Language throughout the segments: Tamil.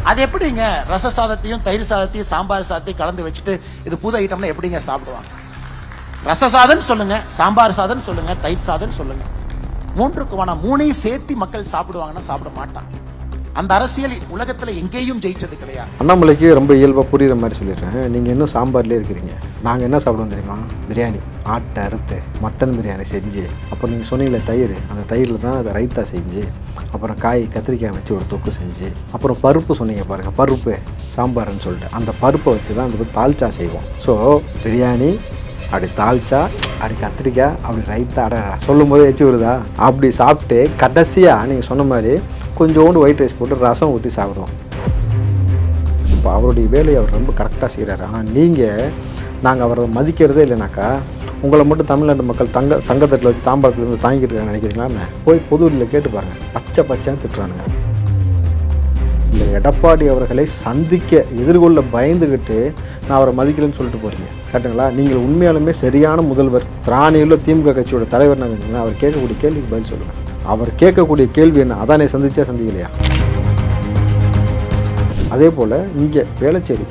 அது எப்படிங்க ரச சாதத்தையும் தயிர் சாதத்தையும் சாம்பார் சாதத்தையும் கலந்து வச்சுட்டு இது புது ஐட்டம்னா எப்படிங்க சாப்பிடுவாங்க? ரச சாதம் சொல்லுங்க, சாம்பார் சாதம் சொல்லுங்க, தயிர் சாதம் சொல்லுங்க, மூன்றுக்குமான மூணையும் சேர்த்து மக்கள் சாப்பிடுவாங்கன்னா சாப்பிட மாட்டாங்க. அந்த அரசியல் உலகத்துல எங்கேயும் ஜெயிச்சது கிடையாது. அண்ணாமலைக்கு ரொம்ப இயல்பாக புரியுற மாதிரி சொல்லிடுறேன். நீங்கள் இன்னும் சாம்பார்லேயே இருக்கிறீங்க. நாங்கள் என்ன சாப்பிடுவோம் தெரியுமா? பிரியாணி, ஆட்டை அறுத்து மட்டன் பிரியாணி செஞ்சு, அப்புறம் நீங்கள் சொன்னீங்களே தயிர், அந்த தயிரில் தான் அதை ரைத்தா செஞ்சு, அப்புறம் காய் கத்திரிக்காய் வச்சு ஒரு தொக்கு செஞ்சு, அப்புறம் பருப்பு சொன்னீங்க பாருங்கள், பருப்பு சாம்பார்னு சொல்லிட்டு அந்த பருப்பை வச்சு தான் அந்த தால்ச்சா செய்வோம். ஸோ பிரியாணி அப்படி தால்ச்சா, அப்படி கத்திரிக்காய், அப்படி ரைத்தா, சொல்லும் போது எச்சு வருதா? அப்படி சாப்பிட்டு கடைசியாக நீங்கள் சொன்ன மாதிரி கொஞ்சோண்டு ஒயிட் ரைஸ் போட்டு ரசம் ஊற்றி சாப்பிடுவோம். இப்போ அவருடைய வேலையை அவர் ரொம்ப கரெக்டாக செய்கிறாரு. ஆனால் நாங்கள் அவரை மதிக்கிறதே இல்லைனாக்கா, உங்களை மட்டும் தமிழ்நாட்டு மக்கள் தங்கத்தட்டில் வச்சு தாம்பாளத்துலேருந்து தாங்கிட்டு இருக்காங்க நினைக்கிறீங்களான்னு போய் பொதுவெளியில் கேட்டு பாருங்கள். பச்சையாக திட்டுறானுங்க. இந்த எடப்பாடி அவர்களை எதிர்கொள்ள பயந்துக்கிட்டு நான் அவரை மதிக்கலைன்னு சொல்லிட்டு போகிறீங்க. கரெக்டுங்களா? நீங்கள் உண்மையாலுமே சரியான முதல்வர், திராணியுள்ள திமுக கட்சியோட தலைவர் நாங்கள் அவர் கேட்கக்கூடிய கேள்விக்கு பதில் சொல்லுங்கள். அவர் கேட்கக்கூடிய கேள்வி என்ன? அதானே சந்திக்கலையா? அதே போல் இங்கே வேளச்சேரி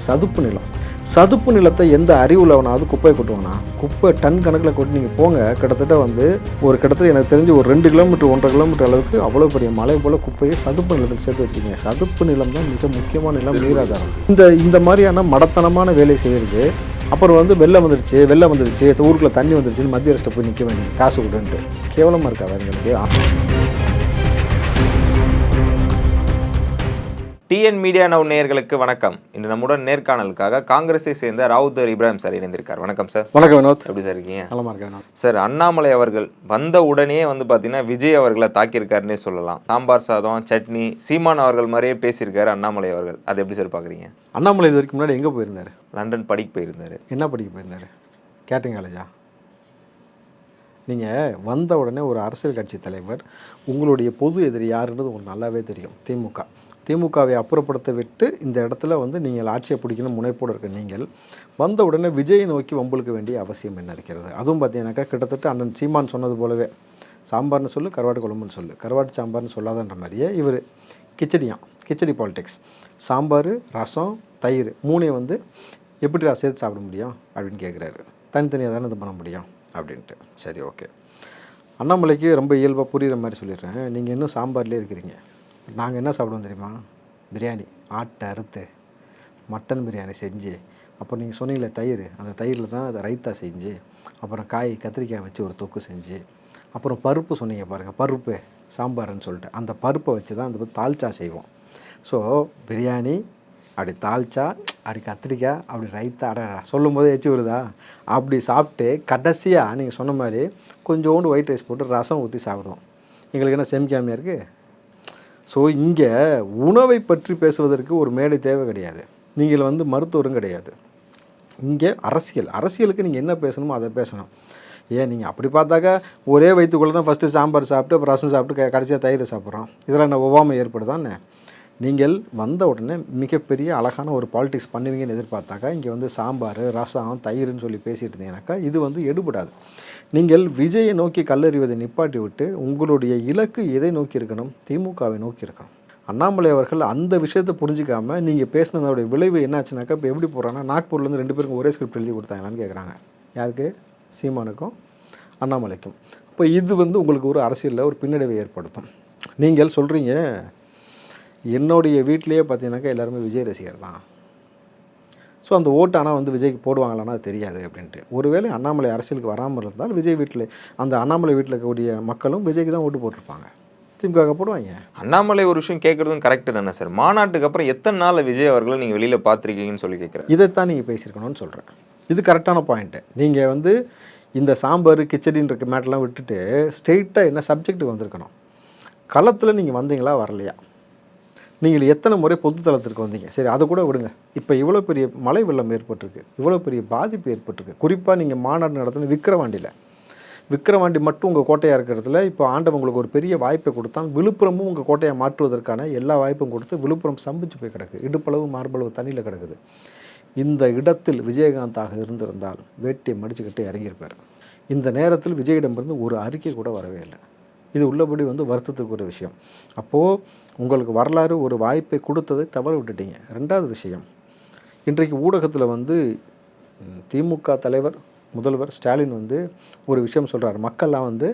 சதுப்பு நிலத்தை எந்த அறிவுள்ளவனாவது குப்பையை கொட்டுவானா? குப்பை டன் கணக்கில் கொட்டி நீங்கள் போங்க. கிட்டத்தட்ட எனக்கு தெரிஞ்சு ஒரு 2 கிலோமீட்டர் 1.5 கிலோமீட்டர் அளவுக்கு அவ்வளோ பெரிய மலை போல் குப்பையை சதுப்பு நிலத்தில் சேர்த்து வச்சுருக்கீங்க. சதுப்பு நிலம் தான் மிக முக்கியமான நிலம், நீராதாரம். இந்த மாதிரியான மடத்தனமான வேலை செய்கிறது. அப்புறம் வெள்ளம் வந்துருச்சு, ஊருக்குள்ளே தண்ணி வந்துருச்சுன்னு மத்திய அரசு போய் நிற்க வேண்டிய காசு கொடுன்ட்டு கேவலமாக இருக்காது எங்களுக்கு. டிஎன் மீடியா நவ் நேயர்களுக்கு வணக்கம். இன்று நம்முடன் நேர்காணலுக்காக காங்கிரஸை சேர்ந்த ராவுத்தர் இப்ராஹிம் சார் இணைந்திருக்கார். வணக்கம் சார். வணக்கம் வினோத். எப்படி சார் இருக்கீங்க? நலமா இருக்கேன் சார். அண்ணாமலை அவர்கள் வந்த உடனே பார்த்தீங்கன்னா விஜய் அவர்களை தாக்கியிருக்காருன்னே சொல்லலாம். சாம்பார் சாதம், சட்னி, சீமான் அவர்கள் மாதிரியே பேசியிருக்காரு அண்ணாமலை அவர்கள். அதை எப்படி சார் பார்க்குறீங்க? அண்ணாமலை இது வரைக்கும் முன்னாடி எங்கே போயிருந்தார்? லண்டன் படிக்க போயிருந்தார். என்ன படிக்க போயிருந்தார்? கேட்டரிங் காலேஜா? நீங்கள் வந்த உடனே ஒரு அரசியல் கட்சி தலைவர், உங்களுடைய பொது எதிரி யாருன்றது உங்களுக்கு நல்லாவே தெரியும். திமுகவை அப்புறப்படுத்த விட்டு இந்த இடத்துல நீங்கள் ஆட்சியை பிடிக்கணும் முனைப்போடு இருக்க நீங்கள் வந்த உடனே விஜயை நோக்கி வம்புழுக்க வேண்டிய அவசியம் என்ன இருக்கிறது? அதுவும் பார்த்தீங்கன்னாக்கா கிட்டத்தட்ட அண்ணன் சீமான் சொன்னது போலவே சாம்பார்னு சொல்லு, கருவாட்டு குழம்புன்னு சொல்லு, கருவாட்டு சாம்பார்னு சொல்லாதன்ற மாதிரியே இவர் கிச்சடி பாலிடிக்ஸ். சாம்பார், ரசம், தயிர் மூணையும் எப்படி சேர்த்து சாப்பிட முடியும் அப்படின்னு கேட்குறாரு. தனித்தனியாக தானே இது பண்ண முடியும் அப்படின்ட்டு. சரி, ஓகே. அண்ணாமலைக்கு ரொம்ப இயல்பாக புரிகிற மாதிரி சொல்லிடுறேன். நீங்கள் இன்னும் சாம்பார்லேயே இருக்கிறீங்க. நாங்கள் என்ன சாப்பிடுவோம் தெரியுமா? பிரியாணி, ஆட்டை அறுத்து மட்டன் பிரியாணி செஞ்சு, அப்புறம் நீங்கள் சொன்னீங்களே தயிர், அந்த தயிரில் தான் அதை ரைத்தா செஞ்சு, அப்புறம் காய் கத்திரிக்காய் வச்சு ஒரு தொக்கு செஞ்சு, அப்புறம் பருப்பு சொன்னீங்க பாருங்கள், பருப்பு சாம்பார்னு சொல்லிட்டு அந்த பருப்பை வச்சு தான் அந்த தால்ச்சா செய்வோம். ஸோ பிரியாணி, அப்படி தால்ச்சா, அப்படி கத்திரிக்காய், அப்படி ரைத்தா, சொல்லும் போதே எச்சு வருதா? அப்படி சாப்பிட்டு கடைசியாக நீங்கள் சொன்ன மாதிரி கொஞ்சோண்டு ஒயிட் ரைஸ் போட்டு ரசம் ஊற்றி சாப்பிடுவோம். எங்களுக்கு என்ன செமிக்காமையாக இருக்குது? ஸோ இங்கே உணவை பற்றி பேசுவதற்கு ஒரு மேடை தேவை கிடையாது. நீங்கள் மருத்துவரும் கிடையாது. இங்கே அரசியலுக்கு நீங்கள் என்ன பேசணுமோ அதை பேசணும். ஏன் நீங்கள் அப்படி பார்த்தாக்கா ஒரே வயிற்றுக்குள்ளே தான் ஃபஸ்ட்டு சாம்பார் சாப்பிட்டு அப்புறம் ரசம் சாப்பிட்டு கடைசியாக தயிர் சாப்பிட்றோம். இதெல்லாம் என்ன ஒவ்வாமை ஏற்படுதானே? நீங்கள் வந்த உடனே மிகப்பெரிய அழகான ஒரு பாலிடிக்ஸ் பண்ணுவீங்கன்னு எதிர்பார்த்தாக்கா இங்கே சாம்பார், ரசம், தயிர்னு சொல்லி பேசிகிட்டு இருந்தீங்கன்னாக்கா இது எடுபடாது. நீங்கள் விஜயை நோக்கி கல்லறிவதை நிப்பாட்டி விட்டு உங்களுடைய இலக்கு எதை நோக்கி இருக்கணும்? திமுகவை நோக்கி இருக்கணும். அண்ணாமலை அவர்கள் அந்த விஷயத்தை புரிஞ்சிக்காமல் நீங்கள் பேசினதோடைய விளைவு என்னாச்சுனாக்கா இப்போ எப்படி போகிறாங்கன்னா, நாக்பூர்லேருந்து 2 பேருக்கும் ஒரே ஸ்கிரிப்ட் எழுதி கொடுத்தாங்களான்னு கேட்குறாங்க. யாருக்கு? சீமானுக்கும் அண்ணாமலைக்கும். இப்போ இது உங்களுக்கு ஒரு அரசியலில் ஒரு பின்னடைவை ஏற்படுத்தும். நீங்கள் சொல்கிறீங்க என்னுடைய வீட்டிலேயே பார்த்தீங்கன்னாக்கா எல்லாருமே விஜய் ரசிகர் தான். ஸோ அந்த ஓட்டு ஆனால் விஜய்க்கு போடுவாங்களான்னா அது தெரியாது அப்படின்ட்டு. ஒருவேளை அண்ணாமலை அரசியலுக்கு வராமல் இருந்தால் விஜய் வீட்டில் அந்த அண்ணாமலை வீட்டில் இருக்கக்கூடிய மக்களும் விஜய்க்கு தான் ஓட்டு போட்டிருப்பாங்க. திமுக போடுவாங்க. அண்ணாமலை ஒரு விஷயம் கேட்குறதும் கரெக்டு தானே சார்? மாநாட்டுக்கு அப்புறம் எத்தனை நாள் விஜய் அவர்களை நீங்கள் வெளியில் பார்த்துருக்கீங்கன்னு சொல்லி கேட்குறேன். இதைத்தான் நீங்கள் பேசியிருக்கணும்னு சொல்கிறேன். இது கரெக்டான பாயிண்ட்டு. நீங்கள் இந்த சாம்பார் கிச்சடின்ற மேட்டெலாம் விட்டுட்டு ஸ்ட்ரெயிட்டாக என்ன சப்ஜெக்ட்டுக்கு வந்திருக்கணும். களத்தில் நீங்கள் வந்தீங்களா வரலையா? நீங்கள் எத்தனை முறை பொதுத்தளத்திற்கு வந்தீங்க? சரி, அதை கூட விடுங்க. இப்போ இவ்வளோ பெரிய மழை வெள்ளம் ஏற்பட்டிருக்கு, இவ்வளோ பெரிய பாதிப்பு ஏற்பட்டிருக்கு. குறிப்பாக நீங்கள் மாநாடு நடத்துன விக்கிரவாண்டி மட்டும் உங்கள் கோட்டையாக இருக்கிறதுல இப்போ ஆண்டவன் உங்களுக்கு ஒரு பெரிய வாய்ப்பை கொடுத்தான். விழுப்புரமும் உங்கள் கோட்டையை மாற்றுவதற்கான எல்லா வாய்ப்பும் கொடுத்து விழுப்புரம் சம்பிச்சு போய் கிடக்கு, இடுப்பளவு மார்பளவு தண்ணியில் கிடக்குது. இந்த இடத்தில் விஜயகாந்தாக இருந்திருந்தால் வேட்டியை மடிச்சுக்கிட்டு இறங்கியிருப்பார். இந்த நேரத்தில் விஜயிடமிருந்து ஒரு அறிக்கை கூட வரவே இல்லை. இது உள்ளபடி வந்து வருத்தத்துக்கு ஒரு விஷயம். அப்போது உங்களுக்கு வரலாறு ஒரு வாய்ப்பை கொடுத்ததை தவற விட்டுட்டீங்க. 2வது விஷயம், இன்றைக்கு ஊடகத்தில் வந்து திமுக தலைவர் முதல்வர் ஸ்டாலின் வந்து ஒரு விஷயம் சொல்கிறார். மக்கள்லாம் வந்து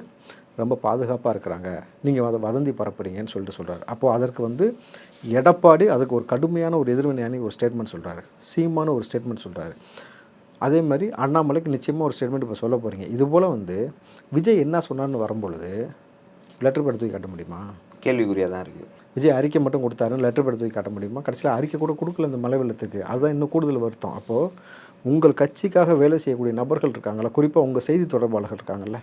ரொம்ப பாதுகாப்பாக இருக்கிறாங்க, நீங்கள் அதை வதந்தி பரப்புறீங்கன்னு சொல்லிட்டு சொல்கிறார். அப்போது அதற்கு வந்து எடப்பாடி அதுக்கு ஒரு கடுமையான ஒரு எதிர்வினையான ஒரு ஸ்டேட்மெண்ட் சொல்கிறாரு. சீமான ஒரு ஸ்டேட்மெண்ட் சொல்கிறாரு. அதே மாதிரி அண்ணாமலைக்கு நிச்சயமாக ஒரு ஸ்டேட்மெண்ட் இப்போ சொல்ல போகிறீங்க. இதுபோல் வந்து விஜய் என்ன சொன்னார்னு வரும்பொழுது லெட்டர் பேட் தூக்கி காட்ட முடியுமா? கேள்விக்குறியாக தான் இருக்குது. விஜய் அறிக்கை மட்டும் கொடுத்தாருன்னு லெட்டர் பேட் தூக்கி காட்ட முடியுமா? கடைசியில் அறிக்கை கூட கொடுக்கல இந்த மழை வெள்ளத்துக்கு. அதுதான் இன்னும் கூடுதல் வருத்தம். அப்போது உங்கள் கட்சிக்காக வேலை செய்யக்கூடிய நபர்கள் இருக்காங்களா, குறிப்பாக உங்கள் செய்தி தொடர்பாளர்கள் இருக்காங்கல்ல,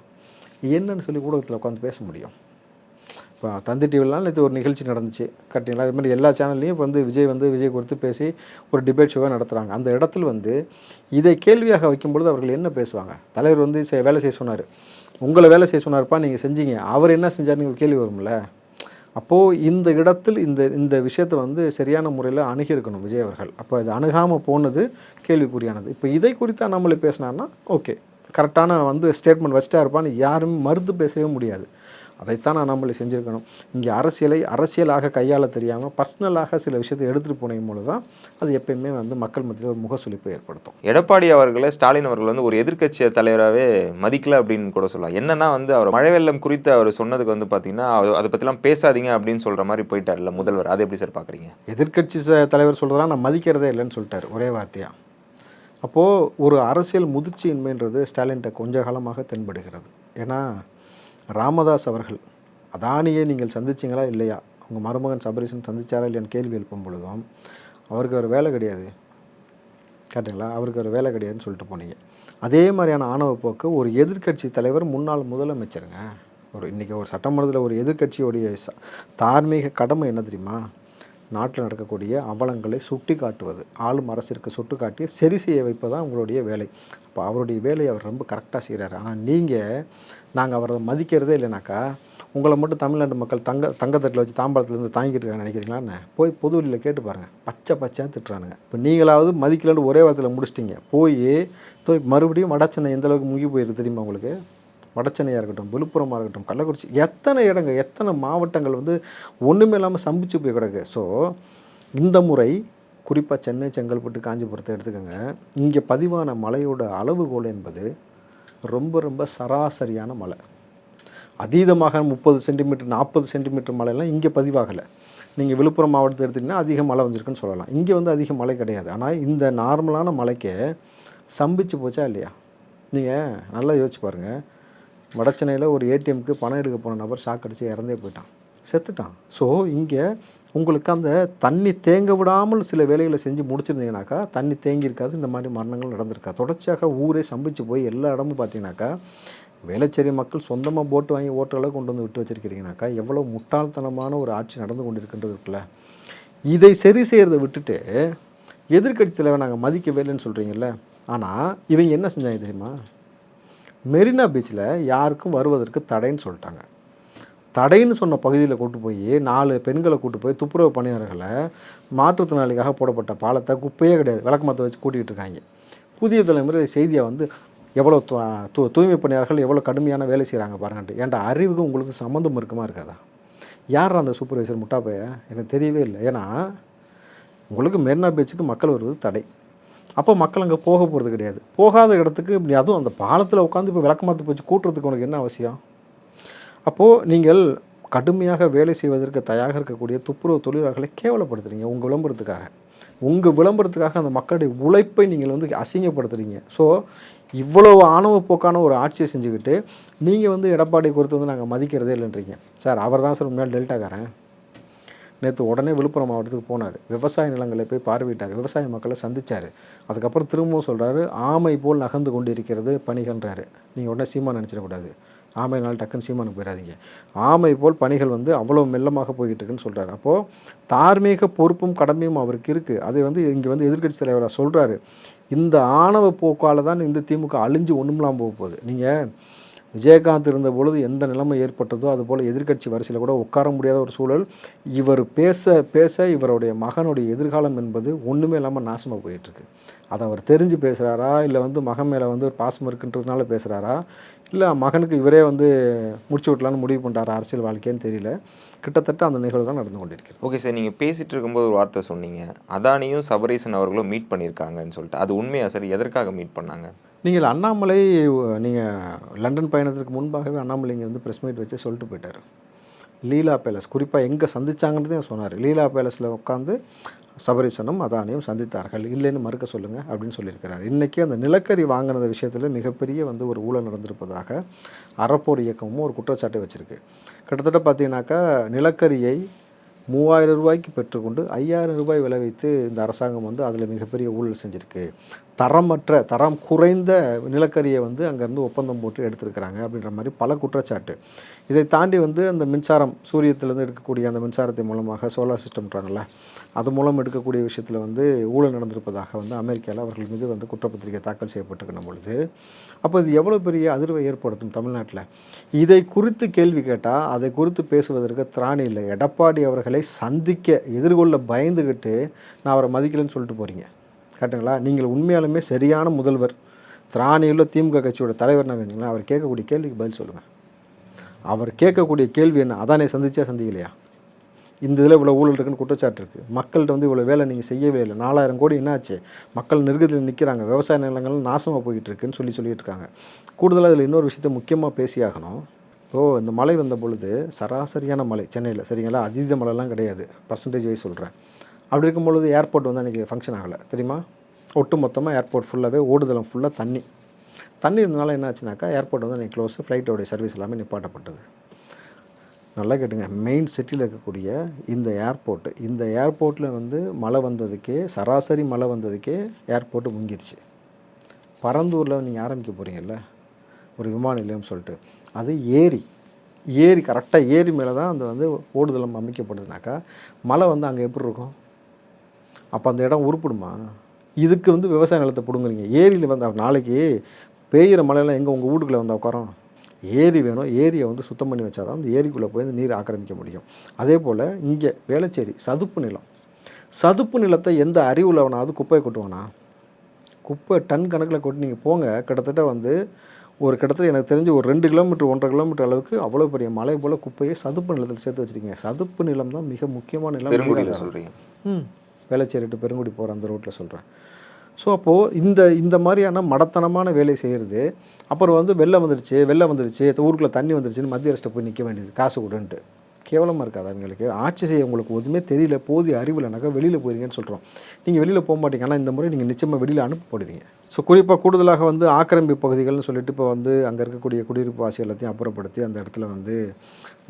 என்னன்னு சொல்லி ஊடகத்தில் உட்காந்து பேச முடியும்? இப்போ தந்தி டிவிலாம் நேற்று ஒரு நிகழ்ச்சி நடந்துச்சு கரெக்டுங்களா? அது மாதிரி எல்லா சேனல்லையும் இப்போ வந்து விஜய் குறித்து பேசி ஒரு டிபேட் ஷோவாக நடத்துகிறாங்க. அந்த இடத்துல வந்து இதை கேள்வியாக வைக்கும்பொழுது அவர்கள் என்ன பேசுவாங்க? தலைவர் வந்து வேலை செய்ய சொன்னார், உங்களை வேலை செய்ய சொன்னார்ப்பா, நீங்கள் செஞ்சீங்க, அவர் என்ன செஞ்சார்னு ஒரு கேள்வி வரும்ல. அப்போது இந்த இடத்தில் இந்த விஷயத்தை வந்து சரியான முறையில் அணுகியிருக்கணும் விஜய் அவர்கள். அப்போ அது அணுகாமல் போனது கேள்விக்குறியானது. இப்போ இதை குறித்து அண்ணாமலை பேசினார்னா ஓகே, கரெக்டான வந்து ஸ்டேட்மெண்ட் வச்சுட்டா இருப்பான்னு யாரும் மறுத்து பேசவே முடியாது. அதைத்தான் அண்ணாமலை செஞ்சுருக்கணும். இங்கே அரசியலாக கையாள தெரியாமல் பர்சனலாக சில விஷயத்தை எடுத்துகிட்டு போன மூலம் தான் அது எப்பயுமே வந்து மக்கள் மத்தியில் ஒரு முகசுளிப்பை ஏற்படுத்தும். எடப்பாடி அவர்களை ஸ்டாலின் அவர்கள் வந்து ஒரு எதிர்க்கட்சி தலைவராகவே மதிக்கல அப்படின்னு கூட சொல்லலாம். என்னன்னா வந்து அவர் மழை வெள்ளம் குறித்து அவர் சொன்னதுக்கு வந்து பார்த்தீங்கன்னா அதை பற்றிலாம் பேசாதீங்க அப்படின்னு சொல்கிற மாதிரி போயிட்டார்ல முதல்வர். அதை எப்படி சார் பார்க்குறீங்க? எதிர்க்கட்சி தலைவர் சொல்கிறதா நான் மதிக்கிறதே இல்லைன்னு சொல்லிட்டார் ஒரே வார்த்தையாக. அப்போது ஒரு அரசியல் முதிர்ச்சியின்மைன்றது ஸ்டாலின்கிட்ட கொஞ்ச காலமாக தென்படுகிறது. ஏன்னா ராமதாஸ் அவர்கள் அதானியை நீங்கள் சந்திச்சிங்களா இல்லையா, உங்கள் மருமகன் சபரீசன் சந்திச்சாரா இல்லையான்னு கேள்வி எழுப்பும் பொழுதும் அவருக்கு ஒரு வேலை கிடையாது, கேட்டுங்களா, அவருக்கு ஒரு வேலை கிடையாதுன்னு சொல்லிட்டு போனீங்க. அதே மாதிரியான ஆணவ போக்கு ஒரு எதிர்க்கட்சி தலைவர், முன்னாள் முதலமைச்சருங்க, இன்றைக்கி ஒரு சட்டமன்றத்தில் ஒரு எதிர்க்கட்சியோடைய தார்மீக கடமை என்ன தெரியுமா? நாட்டில் நடக்கக்கூடிய அவலங்களை சுட்டி காட்டுவது, ஆளும் அரசிற்கு சுட்டி காட்டி சரி செய்ய வைப்பதான் உங்களுடைய வேலை. அப்போ அவருடைய வேலையை அவர் ரொம்ப கரெக்டாக செய்கிறாரு. ஆனால் நீங்கள் நாங்கள் அவரை மதிக்கிறதே இல்லைனாக்கா உங்களை மட்டும் தமிழ்நாட்டு மக்கள் தங்கத்தட்டில் வச்சு தாம்பாளத்துலேருந்து தாங்கிட்டு இருக்காங்க நினைக்கிறீங்களான்னு போய் பொது வெளியில் கேட்டு பாருங்கள். பச்சையாக திட்டுறானுங்க. இப்போ நீங்களாவது மதிக்கலன்னு ஒரே வாரத்தில் முடிச்சிட்டிங்க, போய் மறுபடியும் வடச்சென்னை எந்த அளவுக்கு முங்கி போயிருக்கு தெரியுமா உங்களுக்கு? வடச்சென்னையாக இருக்கட்டும், விழுப்புரமாக இருக்கட்டும், கள்ளக்குறிச்சி, எத்தனை இடங்கள், எத்தனை மாவட்டங்கள் வந்து ஒன்றுமே இல்லாமல் சம்பிச்சு போய் கிடக்கு. ஸோ இந்த முறை குறிப்பாக சென்னை, செங்கல்பட்டு, காஞ்சிபுரத்தை எடுத்துக்கோங்க. இங்கே பதிவான மழையோட அளவுகோல் என்பது ரொம்ப சராசரியான மழை. அதீதமாக 30 சென்டிமீட்டர் 40 சென்டிமீட்டர் மழைலாம் இங்கே பதிவாகலை. நீங்கள் விழுப்புரம் மாவட்டத்தை எடுத்திங்கன்னா அதிக மழை வந்திருக்குன்னு சொல்லலாம். இங்கே வந்து அதிக மழை கிடையாது. ஆனால் இந்த நார்மலான மழைக்கே சம்பிச்சு போச்சா இல்லையா? நீங்கள் நல்லா யோசிச்சு பாருங்கள். வடச்சென்னையில் ஒரு ஏடிஎம்க்கு பணம் எடுக்க போன நபர் ஷாக் அடித்து இறந்தே போயிட்டான், செத்துட்டான். ஸோ இங்கே உங்களுக்கு அந்த தண்ணி தேங்க விடாமல் சில வேலைகளை செஞ்சு முடிச்சிருந்தீங்கனாக்கா தண்ணி தேங்கியிருக்காது, இந்த மாதிரி மரணங்கள் நடந்திருக்கா. தொடர்ச்சியாக ஊரே சம்பிச்சு போய் எல்லா இடமும் பார்த்தீங்கன்னாக்கா வேளச்சேரி மக்கள் சொந்தமாக போட்டு வாங்கி ஓட்டர்களை கொண்டு வந்து விட்டு வச்சுருக்கிறீங்கனாக்கா எவ்வளோ முட்டாள்தனமான ஒரு ஆட்சி நடந்து கொண்டிருக்கின்றது இருக்குல்ல. இதை சரி செய்கிறத விட்டுட்டு எதிர்க்கட்சி தலைவர் நாங்கள் மதிக்கவே இல்லைன்னு சொல்கிறீங்கல்ல. ஆனால் இவங்க என்ன செஞ்சாங்க தெரியுமா? மெரினா பீச்சில் யாருக்கும் வருவதற்கு தடைன்னு சொல்லிட்டாங்க. தடைன்னு சொன்ன பகுதியில் கூட்டு போய் 4 பெண்களை கூட்டு போய் துப்புரவு பணியாளர்களை மாற்றுத்திறனாளிக்காக போடப்பட்ட பாலத்தை குப்பையே கிடையாது விளக்கமாற்ற வச்சு கூட்டிகிட்டு இருக்காங்க. புதிய தலைமுறை செய்தியை வந்து எவ்வளோ தூய்மை பணியாளர்கள் எவ்வளோ கடுமையான வேலை செய்கிறாங்க பாருங்கன்ட்டு. ஏன்டா அறிவுக்கு உங்களுக்கு சம்மந்தம் இருக்குமா இருக்காதா? யார் அந்த சூப்பர்வைசர் முட்டாப்பைய? எனக்கு தெரியவே இல்லை. ஏன்னா உங்களுக்கு மெரினா பீச்சுக்கு மக்கள் வருவது தடை. அப்போ மக்கள் அங்கே போக போகிறது கிடையாது. போகாத இடத்துக்கு இப்படி அதுவும் அந்த பாலத்தில் உட்காந்து இப்போ விளக்கமாற்ற வச்சு கூட்டுறதுக்கு உனக்கு என்ன அவசியம்? அப்போது நீங்கள் கடுமையாக வேலை செய்வதற்கு தயாராக இருக்கக்கூடிய துப்புரவு தொழிலாளர்களை கேவலப்படுத்துறீங்க உங்கள் விளம்பரத்துக்காக அந்த மக்களுடைய உழைப்பை நீங்கள் வந்து அசிங்கப்படுத்துறீங்க. ஸோ இவ்வளவு ஆணவ போக்கான ஒரு ஆட்சியை செஞ்சுக்கிட்டு நீங்கள் வந்து எடப்பாடி குறித்து வந்து நாங்கள் மதிக்கிறதே இல்லைன்றீங்க. சார் அவர் தான் சார் முன்னாடி டெல்டாக்காரன். நேற்று உடனே விழுப்புரம் மாவட்டத்துக்கு போனார், விவசாய நிலங்களை போய் பார்வையிட்டார், விவசாய மக்களை சந்தித்தார். அதுக்கப்புறம் திரும்பவும் சொல்கிறாரு ஆமை போல் நகர்ந்து கொண்டு இருக்கிறது பணிகள்ன்றாரு. நீங்கள் உடனே சீமான் நினச்சிடக்கூடாது, ஆமைனால டக்குன்னு சீமானுக்கு போயிடாதீங்க. ஆமை போல் பணிகள் வந்து அவ்வளோ மெல்லமாக போய்கிட்டு இருக்குன்னு சொல்கிறாரு. அப்போது தார்மீக பொறுப்பும் கடமையும் அவருக்கு இருக்குது. அதை வந்து இங்கே வந்து எதிர்க்கட்சி தலைவராக சொல்கிறாரு. இந்த ஆணவ போக்கால் தான் இந்த திமுக அழிஞ்சு ஒன்றுமெல்லாம் போக போகுது. நீங்கள் விஜயகாந்த் இருந்த பொழுது எந்த நிலைமை ஏற்பட்டதோ அதுபோல் எதிர்க்கட்சி வரிசையில் கூட உட்கார முடியாத ஒரு சூழல். இவர் பேச பேச இவருடைய மகனுடைய எதிர்காலம் என்பது ஒன்றுமே இல்லாமல் நாசமாக போயிட்டுருக்கு. அதை அவர் தெரிஞ்சு பேசுகிறாரா, இல்லை வந்து மகன் மேலே வந்து ஒரு பாசம் இருக்குன்றதுனால பேசுகிறாரா, இல்லை மகனுக்கு இவரே வந்து முடிச்சு விட்டலான்னு முடிவு பண்ணுறாரா அரசியல் வாழ்க்கைன்னு தெரியல. கிட்டத்தட்ட அந்த நிகழ்வு தான் நடந்து கொண்டிருக்கிறது. ஓகே சார், நீங்கள் பேசிகிட்டு இருக்கும்போது ஒரு வார்த்தை சொன்னீங்க, அதானியும் சபரீசன் அவர்களும் மீட் பண்ணியிருக்காங்கன்னு சொல்லிட்டு. அது உண்மையா சார்? எதற்காக மீட் பண்ணாங்க? நீங்கள் அண்ணாமலை நீங்கள் லண்டன் பயணத்திற்கு முன்பாகவே அண்ணாமலை இங்கே வந்து ப்ரெஸ் மீட் வச்சு சொல்லிட்டு போயிட்டார். லீலா பேலஸ் குறிப்பாக எங்கே சந்திச்சாங்கன்றதையும் சொன்னார். லீலா பேலஸில் உட்காந்து சபரீசனும் அதானியும் சந்தித்தார்கள், இல்லைன்னு மறுக்க சொல்லுங்கள் அப்படின்னு சொல்லியிருக்கிறார். இன்றைக்கி அந்த நிலக்கரி வாங்கினது விஷயத்தில் மிகப்பெரிய வந்து ஒரு ஊழல் நடந்திருப்பதாக அறப்போர் இயக்கமும் ஒரு குற்றச்சாட்டை வச்சுருக்கு. கிட்டத்தட்ட பார்த்தீங்கன்னாக்கா நிலக்கரியை 3000 ரூபாய்க்கு பெற்றுக்கொண்டு 5000 ரூபாய் விலை வைத்து இந்த அரசாங்கம் வந்து அதில் மிகப்பெரிய ஊழல் செஞ்சுருக்கு. தரம் குறைந்த நிலக்கரியை வந்து அங்கேருந்து ஒப்பந்தம் போட்டு எடுத்திருக்கிறாங்க அப்படின்ற மாதிரி பல குற்றச்சாட்டு. இதை தாண்டி வந்து அந்த மின்சாரம் சூரியத்திலேருந்து எடுக்கக்கூடிய அந்த மின்சாரத்தின் மூலமாக சோலார் சிஸ்டம்ன்றாங்கல்ல, அது மூலம் எடுக்கக்கூடிய விஷயத்தில் வந்து ஊழல் நடந்திருப்பதாக வந்து அமெரிக்காவில் அவர்கள் மீது வந்து குற்றப்பத்திரிகை தாக்கல் செய்யப்பட்டிருக்கிற பொழுது அப்போ இது எவ்வளோ பெரிய அதிர்வை ஏற்படுத்தும் தமிழ்நாட்டில். இதை குறித்து கேள்வி கேட்டால் அதை குறித்து பேசுவதற்கு திராணி இல்லை. எடப்பாடி அவர்களை சந்திக்க எதிர்கொள்ள பயந்துக்கிட்டு நான் அவரை மதிக்கலைன்னு சொல்லிட்டு போகிறீங்க. கேட்டுங்களா? நீங்கள் உண்மையாலுமே சரியான முதல்வர், திராணியுள்ள திமுக கட்சியோட தலைவர்னா வேணுங்களா, அவர் கேட்கக்கூடிய கேள்விக்கு பதில் சொல்லுங்கள். அவர் கேட்கக்கூடிய கேள்வி என்ன? அதானே சந்திச்சா சந்திக்கலையா? இந்த இதில் இவ்வளோ ஊழல் இருக்குன்னு குற்றச்சாட்டு இருக்குது. மக்கள்கிட்ட வந்து இவ்வளோ வேலை நீங்கள் செய்யவே இல்லை. 4000 கோடி என்னாச்சு? மக்கள் நெருக்கத்தில் நிற்கிறாங்க, விவசாய நிலங்கள் நாசமாக போய்கிட்டு இருக்குன்னு சொல்லிட்டு இருக்காங்க. கூடுதலாக இதில் இன்னொரு விஷயத்தை முக்கியமாக பேசியாகணும். இந்த மழை வந்த பொழுது சராசரியான மழை சென்னையில், சரிங்களா, அதீத மழைலாம் கிடையாது, பர்சன்டேஜ் வைஸ் சொல்கிறேன். அப்படி இருக்கும் பொழுது ஏர்போர்ட் வந்து அன்றைக்கி ஃபங்க்ஷன் ஆகலை தெரியுமா? ஒட்டு மொத்தமாக ஏர்போர்ட் ஃபுல்லாகவே ஓடுதலம் ஃபுல்லாக தண்ணி இருந்தனால என்ன ஆச்சுனாக்கா ஏர்போர்ட் வந்து அன்றைக்கி க்ளோஸ், ஃப்ளைட்டோடைய சர்வீஸ் எல்லாமே நிப்பாட்டப்பட்டது. நல்லா கேட்டுங்க, மெயின் சிட்டியில் இருக்கக்கூடிய இந்த ஏர்போர்ட்டில் வந்து மழை வந்ததுக்கே, சராசரி மழை வந்ததுக்கே ஏர்போர்ட்டு முங்கிருச்சு. பரந்தூரில் நீங்கள் ஆரம்பிக்க போகிறீங்கல்ல ஒரு விமான நிலையம்னு சொல்லிட்டு, அது ஏரி கரெக்டாக ஏரி மேலே தான் அந்த வந்து ஓடுதளம் அமைக்கப்படுதுனாக்கா மழை வந்து அங்கே எப்படி இருக்கும்? அப்போ அந்த இடம் உருப்பிடுமா? இதுக்கு வந்து விவசாய நிலத்தை பிடுங்குறீங்க. ஏரியில் வந்து நாளைக்கு பெய்கிற மழையெல்லாம் எங்கே உங்கள் வீட்டுக்குள்ளே வந்து உட்காரோம்? ஏரி வேணும், ஏரியை வந்து சுத்தம் பண்ணி வச்சா தான் அந்த ஏரிக்குள்ளே போய் அந்த நீர் ஆக்கிரமிக்க முடியும். அதே போல் இங்கே வேளச்சேரி சதுப்பு நிலத்தை எந்த அறிவுள்ளவனாவது குப்பையை கொட்டுவானா? குப்பை டன் கணக்கில் கொட்டி நீங்கள் போங்க. கிட்டத்தட்ட வந்து கிட்டத்தட்ட எனக்கு தெரிஞ்சு ஒரு 2 கிலோமீட்டர் 1.5 கிலோமீட்டர் அளவுக்கு அவ்வளோ பெரிய மலை போல் குப்பையை சதுப்பு நிலத்தில் சேர்த்து வச்சுருக்கீங்க. சதுப்பு நிலம் தான் மிக முக்கியமான நிலம். சொல்கிறீங்க வேளச்சேரி டு பெருங்குடி போகிற அந்த ரோட்டில் சொல்கிறேன். ஸோ அப்போது இந்த மாதிரியான மடத்தனமான வேலை செய்கிறது. அப்புறம் வந்து வெள்ளம் வந்துருச்சு ஊருக்குள்ளே தண்ணி வந்துருச்சுன்னு மத்திய அரசு போய் நிற்க வேண்டியது, காசு கொடுன்ட்டு. கேவலமாக இருக்காது அவங்களுக்கு? ஆட்சி செய்ய உங்களுக்கு எதுவுமே தெரியல, போதிய அறிவில்லைனாக்கா வெளியில் போயிருங்கன்னு சொல்கிறோம். நீங்கள் வெளியில் போக மாட்டீங்க, ஆனால் இந்த முறை நீங்கள் நிச்சயமாக வெளியில் அனுப்பப்படுவீங்க. ஸோ குறிப்பாக கூடுதலாக வந்து ஆக்கிரமிப்பு பகுதிகள்னு சொல்லிட்டு இப்போ வந்து அங்கே இருக்கக்கூடிய குடியிருப்பு வாசி எல்லாத்தையும் அப்புறப்படுத்தி அந்த இடத்துல வந்து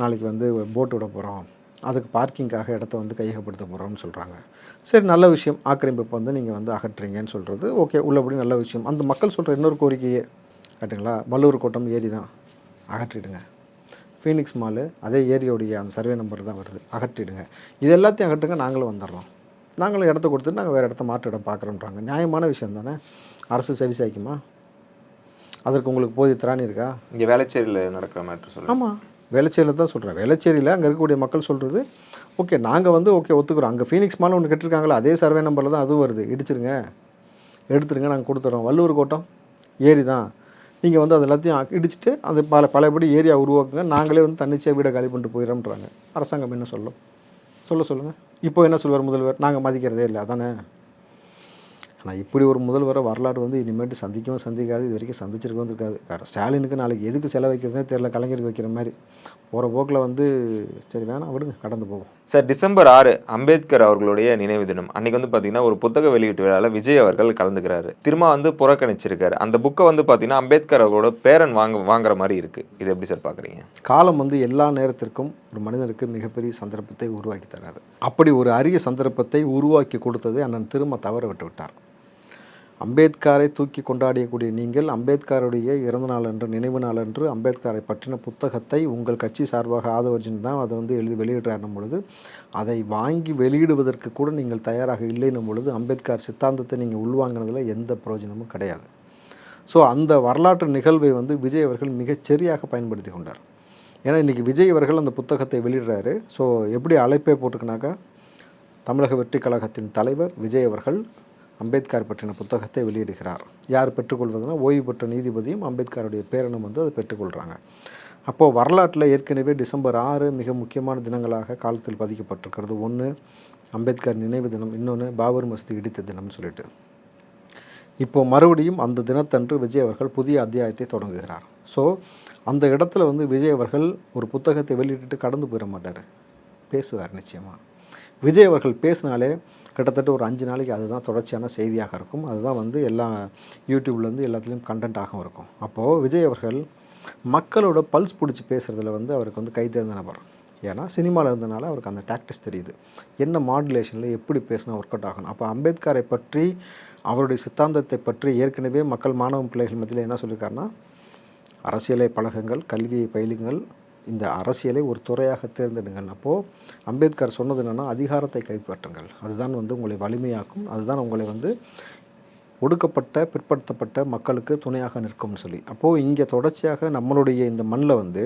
நாளைக்கு வந்து போட் விட போகிறோம், அதுக்கு பார்க்கிங்காக இடத்த வந்து கையகப்படுத்த போகிறோம்னு சொல்கிறாங்க. சரி, நல்ல விஷயம். ஆக்கிரமிப்பு வந்து நீங்கள் வந்து அகற்றுறீங்கன்னு சொல்கிறது ஓகே, உள்ளபடி நல்ல விஷயம். அந்த மக்கள் சொல்கிற இன்னொரு கோரிக்கையே கேட்டுங்களா, வல்லூர் கோட்டம் ஏரி தான், அகற்றிடுங்க. ஃபீனிக்ஸ் மாலு அதே ஏரியோடைய அந்த சர்வே நம்பர் தான் வருது, அகற்றிடுங்க. இது எல்லாத்தையும் அகற்றுங்க, நாங்களும் வந்துடுறோம், நாங்களும் இடத்த கொடுத்துட்டு நாங்கள் வேறு இடத்த மாற்று இடம் பார்க்குறோன்றாங்க. நியாயமான விஷயம் தானே? அரசு செவி சாய்க்குமா? அதற்கு உங்களுக்கு போதிய திராணி இருக்கா? இங்கே வேளச்சேரியில் நடக்கிற மேட்ரு சொல்லுங்கள். ஆமாம், வேளச்சேரியில் தான் சொல்கிறேன். வேளச்சேரியில் அங்கே இருக்கக்கூடிய மக்கள் சொல்கிறது ஓகே, நாங்கள் வந்து ஓகே ஒத்துக்கிறோம். அங்கே ஃபீனிக்ஸ் மால் ஒன்று கட்டிருக்காங்களா, அதே சர்வே நம்பரில் தான் அதுவும் வருது, இடிச்சிருங்க, எடுத்துருங்க, நாங்கள் கொடுத்துட்றோம். வல்லூர் கோட்டம் ஏரி தான், நீங்கள் வந்து அது எல்லாத்தையும் இடிச்சுட்டு அது பலபடி ஏரியா உருவாக்குங்க, நாங்களே வந்து தன்னிச்சையாக வீடை காலி பண்ணிட்டு போயிடறோம்ன்றாங்க. அரசாங்கம் என்ன சொல்லுங்கள். இப்போ என்ன சொல்வார் முதல்வர்? நாங்கள் மதிக்கிறதே இல்லை, அதானே? ஆனால் இப்படி ஒரு முதல்வரை வரலாறு வந்து இனிமேட்டு சந்திக்கவும் சந்திக்காது, இது வரைக்கும் சந்திச்சிருக்கவும் இருக்காது. ஸ்டாலினுக்கு நாளைக்கு எதுக்கு செலவைக்கிறதுனே தெரியல, கலைஞருக்கு வைக்கிற மாதிரி போகிற போக்கில் வந்து சரி வேணாம் விடுங்க, கடந்து போவோம். சார், டிசம்பர் 6 அம்பேத்கர் அவர்களுடைய நினைவு தினம். அன்றைக்கி வந்து பார்த்தீங்கன்னா ஒரு புத்தக வெளியீட்டு விழாவில் விஜய் அவர்கள் கலந்துக்கிறாரு. திரும்ப வந்து புறக்கணிச்சிருக்காரு. அந்த புக்கை வந்து பார்த்தீங்கன்னா அம்பேத்கர் அவர்களோட பேரன் வாங்குற மாதிரி இருக்குது. இது எப்படி சார் பார்க்குறீங்க? காலம் வந்து எல்லா நேரத்திற்கும் ஒரு மனிதனுக்கு மிகப்பெரிய சந்தர்ப்பத்தை உருவாக்கி தராது. அப்படி ஒரு அரிய சந்தர்ப்பத்தை உருவாக்கி கொடுத்தது அண்ணன் திரும்ப தவற விட்டு விட்டார். அம்பேத்கரை தூக்கி கொண்டாடியக்கூடிய நீங்கள் அம்பேத்கருடைய இறந்த நாள் அன்று, நினைவு நாள் அன்று அம்பேத்கரை பற்றின புத்தகத்தை உங்கள் கட்சி சார்பாக ஆதவர்ஜன் தான் அதை வந்து எழுதி வெளியிடுறாருன்னும் பொழுது, அதை வாங்கி வெளியிடுவதற்கு கூட நீங்கள் தயாராக இல்லைன்னும் பொழுது அம்பேத்கர் சித்தாந்தத்தை நீங்கள் உள்வாங்கினதில் எந்த பிரயோஜனமும் கிடையாது. ஸோ அந்த வரலாற்று நிகழ்வை வந்து விஜய் அவர்கள் மிகச்சரியாக பயன்படுத்தி கொண்டார். ஏன்னா இன்றைக்கி விஜய் அவர்கள் அந்த புத்தகத்தை வெளியிடுறாரு. ஸோ எப்படி அழைப்பே போட்டிருக்குனாக்கா, தமிழக வெற்றி கழகத்தின் தலைவர் விஜய் அவர்கள் அம்பேத்கர் பற்றின புத்தகத்தை வெளியிடுகிறார். யார் பெற்றுக்கொள்வதுனா ஓய்வு பெற்ற நீதிபதியும் அம்பேத்கருடைய பேரனும் வந்து அதை பெற்றுக்கொள்கிறாங்க. அப்போது வரலாற்றில் ஏற்கனவே டிசம்பர் 6 மிக முக்கியமான தினங்களாக காலத்தில் பதிக்கப்பட்டிருக்கிறது. ஒன்று அம்பேத்கர் நினைவு தினம், இன்னொன்று பாபர் மசூதி இடித்த தினம்னு சொல்லிட்டு. இப்போது மறுபடியும் அந்த தினத்தன்று விஜய் அவர்கள் புதிய அத்தியாயத்தை தொடங்குகிறார். ஸோ அந்த இடத்துல வந்து விஜய் அவர்கள் ஒரு புத்தகத்தை வெளியிட்டு கடந்து போயிட மாட்டார், பேசுவார். நிச்சயமாக விஜய் அவர்கள் பேசினாலே கிட்டத்தட்ட ஒரு 5 நாளைக்கு அதுதான் தொடர்ச்சியான செய்தியாக இருக்கும். அதுதான் வந்து எல்லா யூடியூப்லேருந்து எல்லாத்துலேயும் கண்டென்ட்டாகவும் இருக்கும். அப்போது விஜய் அவர்கள் மக்களோட பல்ஸ் பிடிச்சி பேசுகிறதுல வந்து அவருக்கு வந்து கை தேர்ந்த நபர். ஏன்னா சினிமாவில் இருந்தனால அவருக்கு அந்த டாக்டிஸ் தெரியுது, என்ன மாடுலேஷனில் எப்படி பேசினா ஒர்க் அவுட் ஆகணும். அப்போ அம்பேத்கரை பற்றி, அவருடைய சித்தாந்தத்தை பற்றி ஏற்கனவே மக்கள் மாணவ பிள்ளைகள் மத்தியில் என்ன சொல்லியிருக்காருன்னா, அரசியலை பழகுங்கள், கல்வியை பயிலுங்கள், இந்த அரசியலை ஒரு துறையாக தேர்ந்தெடுங்கள். அப்போது அம்பேத்கர் சொன்னது என்னென்னா, அதிகாரத்தை கைப்பற்றுங்கள், அதுதான் வந்து உங்களை வலிமையாக்கும், அதுதான் உங்களை வந்து ஒடுக்கப்பட்ட பிற்படுத்தப்பட்ட மக்களுக்கு துணையாக நிற்கும்னு சொல்லி. அப்போது இங்கே தொடர்ச்சியாக நம்மளுடைய இந்த மண்ணில் வந்து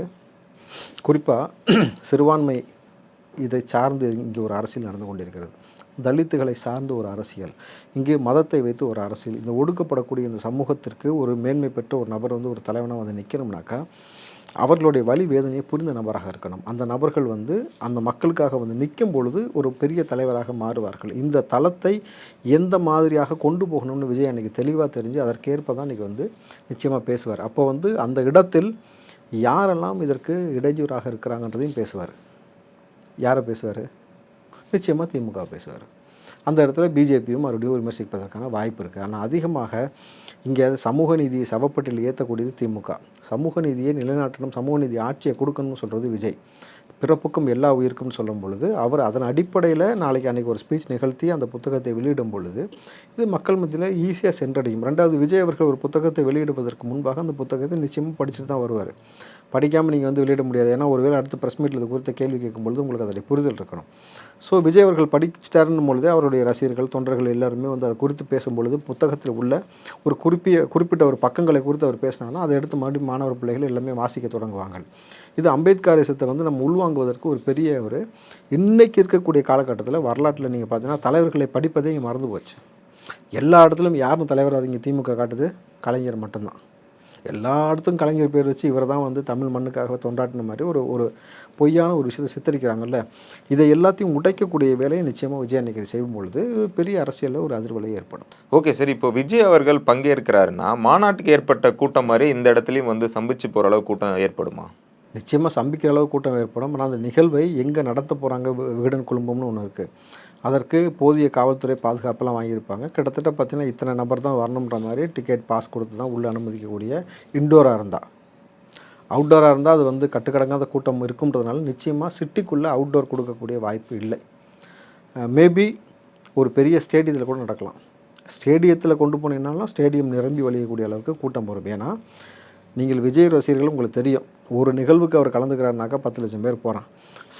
குறிப்பாக சிறுபான்மை இதை சார்ந்து இங்கே ஒரு அரசியல் நடந்து கொண்டிருக்கிறது. தலித்துகளை சார்ந்து ஒரு அரசியல், இங்கே மதத்தை வைத்து ஒரு அரசியல். இந்த ஒடுக்கப்படக்கூடிய இந்த சமூகத்திற்கு ஒரு மேன்மை பெற்ற ஒரு நபர் வந்து ஒரு தலைவனாக வந்து நிற்கணும்னாக்கா அவர்களுடைய வலி வேதனையை புரிந்த நபராக இருக்கணும். அந்த நபர்கள் வந்து அந்த மக்களுக்காக வந்து நிற்கும் பொழுது ஒரு பெரிய தலைவராக மாறுவார்கள். இந்த தளத்தை எந்த மாதிரியாக கொண்டு போகணும்னு விஜய் அன்றைக்கி தெளிவாக தெரிஞ்சு அதற்கேற்ப தான் இன்றைக்கி வந்து நிச்சயமாக பேசுவார். அப்போ வந்து அந்த இடத்தில் யாரெல்லாம் இதற்கு இடையூறாக இருக்கிறாங்கன்றதையும் பேசுவார். யாரை பேசுவார்? நிச்சயமாக திமுக பேசுவார். அந்த இடத்துல பிஜேபியும் மறுபடியும் விமர்சிப்பதற்கான வாய்ப்பு இருக்குது. ஆனால் அதிகமாக இங்கே சமூக நீதியை சவப்பட்டியில் ஏற்றக்கூடியது திமுக. சமூக நீதியை நிலைநாட்டணும், சமூக நீதி ஆட்சியை கொடுக்கணும்னு சொல்கிறது விஜய். பிறப்புக்கும் எல்லா உயிருக்கும் சொல்லும் பொழுது அவர் அதன் அடிப்படையில் அன்றைக்கி ஒரு ஸ்பீச் நிகழ்த்தி அந்த புத்தகத்தை வெளியிடும் பொழுது இது மக்கள் மத்தியில் ஈஸியாக சென்றடையும். ரெண்டாவது, விஜய் அவர்கள் ஒரு புத்தகத்தை வெளியிடுவதற்கு முன்பாக அந்த புத்தகத்தை நிச்சயமாக படிச்சுட்டு தான் வருவார். படிக்காமல் நீங்கள் வந்து வெளியிட முடியாது. ஏன்னா ஒருவேளை அடுத்த ப்ரெஸ் மீட்டில் இது குறித்த கேள்வி கேட்கும்பொழுது உங்களுக்கு அதோடைய புரிதல் இருக்கணும். ஸோ விஜய் அவர்கள் படிச்சிட்டாருன்னும் பொழுதே அவருடைய ரசிகர்கள் தொண்டர்கள் எல்லாருமே வந்து அதை குறித்து பேசும்பொழுது புத்தகத்தில் உள்ள ஒரு குறிப்பிட்ட ஒரு பக்கங்களை குறித்து அவர் பேசினாங்கன்னா அதை எடுத்து மறுபடியும் மாணவர் பிள்ளைகள் எல்லாமே வாசிக்க தொடங்குவாங்க. இது அம்பேத்கரிசத்தை வந்து நம்ம உள்வாங்குவதற்கு ஒரு பெரிய ஒரு இன்றைக்கி இருக்கக்கூடிய காலகட்டத்தில் வரலாற்றில் நீங்கள் பார்த்தீங்கன்னா தலைவர்களை படிப்பதே இங்கே மறந்து போச்சு. எல்லா இடத்துலையும் யாரும் தலைவராக இங்கே திமுக காட்டுது, கலைஞர் மட்டும்தான். எல்லா இடத்துக்கும் கலைஞர் பேர் வச்சு இவர் தான் வந்து தமிழ் மண்ணுக்காக தொண்டாட்டின மாதிரி ஒரு பொய்யான ஒரு விஷயத்தை சித்தரிக்கிறாங்கல்ல. இதை எல்லாத்தையும் உடைக்கக்கூடிய வேலையை நிச்சயமாக விஜய் அன்னைக்கு செய்யும் பொழுது பெரிய அரசியலில் ஒரு அதிர்வலை ஏற்படும். ஓகே சார், இப்போ விஜய் அவர்கள் பங்கேற்கிறாருன்னா மாநாட்டுக்கு ஏற்பட்ட கூட்டம் மாதிரி இந்த இடத்துலையும் வந்து சம்பிச்சு போகிற அளவு கூட்டம் ஏற்படுமா? நிச்சயமாக சம்பிக்கிற அளவு கூட்டம் ஏற்படும். ஆனால் அந்த நிகழ்வை எங்கே நடத்த போகிறாங்க, விகடன் குழுமம்னு ஒன்று இருக்குது. அதற்கு போதிய காவல்துறை பாதுகாப்பெல்லாம் வாங்கியிருப்பாங்க. கிட்டத்தட்ட பார்த்திங்கன்னா இத்தனை நபர் தான் வரணுன்ற மாதிரி டிக்கெட் பாஸ் கொடுத்து தான் உள்ளே அனுமதிக்கக்கூடிய இன்டோராக இருந்தால். அவுட்டோராக இருந்தால் அது வந்து கட்டுக்கடங்காத கூட்டம் இருக்குன்றதுனால நிச்சயமாக சிட்டிக்குள்ளே அவுட்டோர் கொடுக்கக்கூடிய வாய்ப்பு இல்லை. மேபி ஒரு பெரிய ஸ்டேடியத்தில் கூட நடக்கலாம். ஸ்டேடியத்தில் கொண்டு போனீங்கன்னாலும் ஸ்டேடியம் நிரம்பி வழியக்கூடிய அளவுக்கு கூட்டம் வரும். ஏன்னா நீங்கள் விஜய் ரசிகர்கள் உங்களுக்கு தெரியும், ஒரு நிகழ்வுக்கு அவர் கலந்துக்கிறாருனாக்கா 10 லட்சம் பேர் போகிறான்.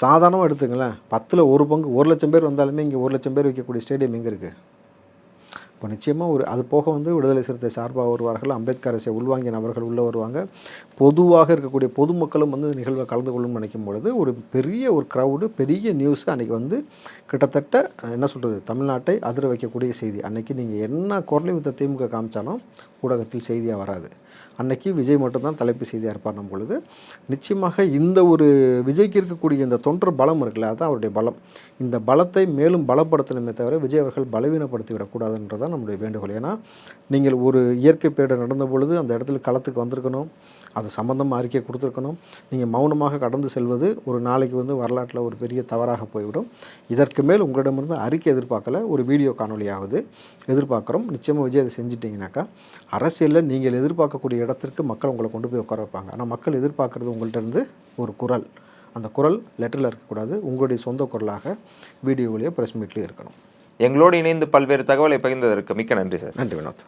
சாதாரணமாக எடுத்துங்களேன், 10ல் ஒரு பங்கு 1 லட்சம் பேர் வந்தாலுமே இங்கே 1 லட்சம் பேர் வைக்கக்கூடிய ஸ்டேடியம் எங்கே இருக்குது? இப்போ நிச்சயமாக அது போக வந்து விடுதலை சிறுத்தை சார்பாக வருவார்கள், அம்பேத்கர் அரசை உள்வாங்கிய நபர்கள் உள்ளே வருவாங்க. பொதுவாக இருக்கக்கூடிய பொதுமக்களும் வந்து நிகழ்வை கலந்து கொள்ளணும்னு நினைக்கும் பொழுது ஒரு பெரிய ஒரு க்ரௌடு, பெரிய நியூஸ் அன்றைக்கி வந்து கிட்டத்தட்ட என்ன சொல்கிறது, தமிழ்நாட்டை அதிர வைக்கக்கூடிய செய்தி. அன்றைக்கி நீங்கள் என்ன குரலை வித்த திமுக காமிச்சாலும் ஊடகத்தில் செய்தியாக வராது. அன்றைக்கி விஜய் மட்டும்தான் தலைப்பு செய்தியாக இருப்பார். நம் பொழுது நிச்சயமாக இந்த ஒரு விஜய்க்கு இருக்கக்கூடிய இந்த தொண்டர் பலம் இருக்குல்ல, அதுதான் அவருடைய பலம். இந்த பலத்தை மேலும் பலப்படுத்தணுமே தவிர விஜய் அவர்கள் பலவீனப்படுத்தி விடக்கூடாதுன்றதான் நம்முடைய வேண்டுகோள். ஏன்னா நீங்கள் ஒரு இயற்கை பேரிடர் நடந்த பொழுது அந்த இடத்துல களத்துக்கு வந்திருக்கணும், அது சம்பந்தமாக அறிக்கை கொடுத்துருக்கணும். நீங்கள் மௌனமாக கடந்து செல்வது ஒரு நாளைக்கு வந்து வரலாற்றில் ஒரு பெரிய தவறாக போய்விடும். இதற்கு மேல் உங்களிடமிருந்து அறிக்கை எதிர்பார்க்கல, ஒரு வீடியோ காணொலியாவது எதிர்பார்க்குறோம். நிச்சயமாக விஜய் அதை செஞ்சிட்டிங்கனாக்கா அரசியலில் நீங்கள் எதிர்பார்க்கக்கூடிய இடத்திற்கு மக்கள் உங்களை கொண்டு போய் உட்கார வைப்பாங்க. ஆனால் மக்கள் எதிர்பார்க்குறது உங்கள்கிட்ட இருந்து ஒரு குரல். அந்த குரல் லெட்டரில் இருக்கக்கூடாது, உங்களுடைய சொந்த குரலாக வீடியோவிலேயோ ப்ரெஸ் மீட்லேயோ இருக்கணும். எங்களோடு இணைந்து பல்வேறு தகவலை பகிர்ந்ததற்கு மிக்க நன்றி சார். நன்றி வினோத்.